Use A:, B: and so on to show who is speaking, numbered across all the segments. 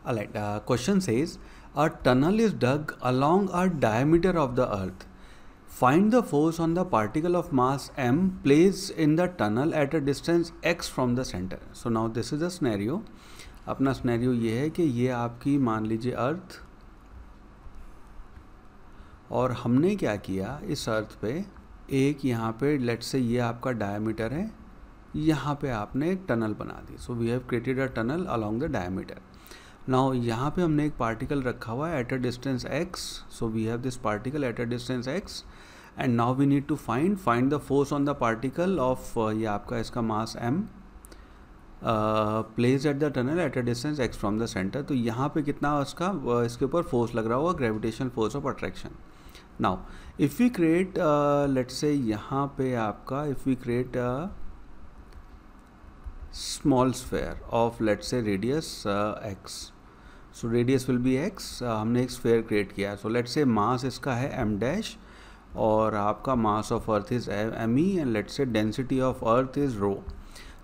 A: Alright, question says a tunnel is dug along a diameter of the earth. Find the force on the particle of mass m placed in the tunnel at a distance x from the center. So now this is a scenario. अपना scenario ये है कि ये आपकी मान लीजिए अर्थ, और हमने क्या किया इस अर्थ पे एक यहाँ पे लेट्स से ये आपका डायमीटर है, यहाँ पे आपने एक टनल बना दी. So we have created a tunnel along the diameter. Now यहाँ पे हमने एक पार्टिकल रखा हुआ है at a distance x. So we have this particle at a distance x and now we need to find the force on the particle of ये आपका इसका mass m place at the tunnel at a distance x from the centre. तो यहाँ पे कितना उसका इसके ऊपर फोर्स लग रहा होगा, gravitational force of attraction. Now if we create let's say यहाँ पे आपका if we create small sphere of let's say radius x. So radius will be x. हमने एक स्फेयर क्रिएट किया. सो लेट्स से मास इसका है m डैश और आपका mass of earth is me and let's say density of earth is rho.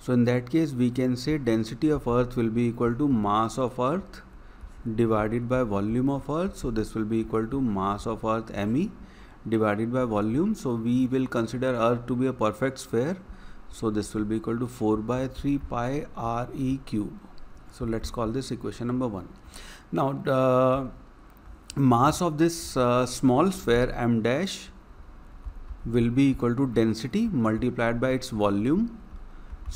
A: So in that case we can say density of earth will be equal to mass of earth divided by volume of earth. So this will be equal to mass of earth me divided by volume. So we will consider earth to be a perfect sphere. So this will be equal to 4 by 3 pi re cube. So let's call this equation number 1. Now the mass of this small sphere m dash will be equal to density multiplied by its volume.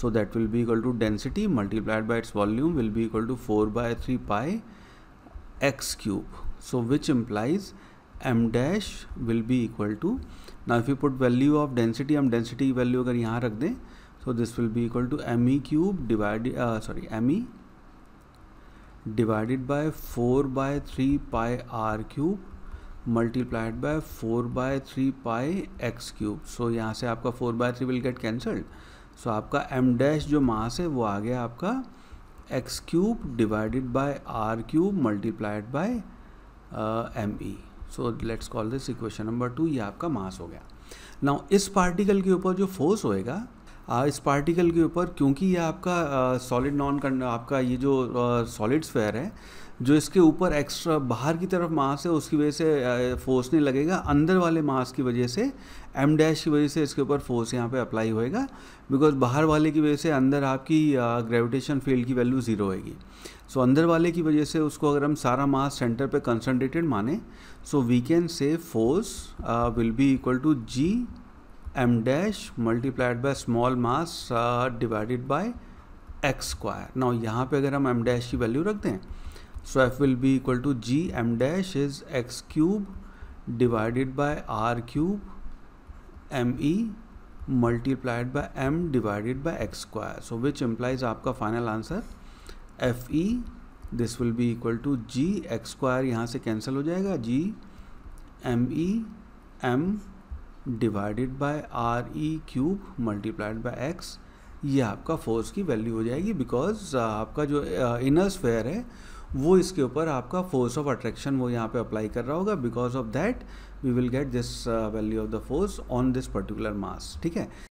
A: So that will be equal to density multiplied by its volume will be equal to 4 by 3 pi x cube. So which implies m dash will be equal to, now if you put value of density, हम density की value अगर यहाँ रख दें, so this will be equal to me cube divided me divided by 4 by 3 pi r cube multiplied by 4 by 3 pi x cube. So यहाँ से आपका 4 by 3 will get cancelled. सो आपका m डैश जो मास है वो आ गया आपका x cube divided by r cube multiplied by me. So let's call this equation number 2. ये आपका मास हो गया. नाउ इस पार्टिकल के ऊपर जो फोर्स होएगा इस पार्टिकल के ऊपर, क्योंकि ये आपका सॉलिड आपका ये जो सॉलिड स्फेयर है, जो इसके ऊपर एक्स्ट्रा बाहर की तरफ मास है उसकी वजह से फोर्स नहीं लगेगा. अंदर वाले मास की वजह से m डैश की वजह से इसके ऊपर फोर्स यहाँ पे अप्लाई होएगा, बिकॉज बाहर वाले की वजह से अंदर आपकी ग्रेविटेशन फील्ड की वैल्यू ज़ीरो होएगी. सो अंदर वाले की वजह से उसको अगर हम सारा मास सेंटर पे कंसंट्रेटेड माने, so we can say force will be equal to g m dash multiplied by small mass divided by x square. Now यहाँ पे अगर हम m डैश की वैल्यू रख दें, so f will be equal to g m dash is x cube divided by r cube me multiplied by m divided by x square. So which implies आपका final answer fe this will be equal to g x square यहाँ से cancel हो जाएगा, g me m divided by re cube multiplied by x. ये आपका force की value हो जाएगी, बिकॉज आपका जो इनर स्फेयर है वो इसके ऊपर आपका फोर्स ऑफ अट्रैक्शन वो यहाँ पे अप्लाई कर रहा होगा. Because of that we will get this value of the force on this particular mass. ठीक है.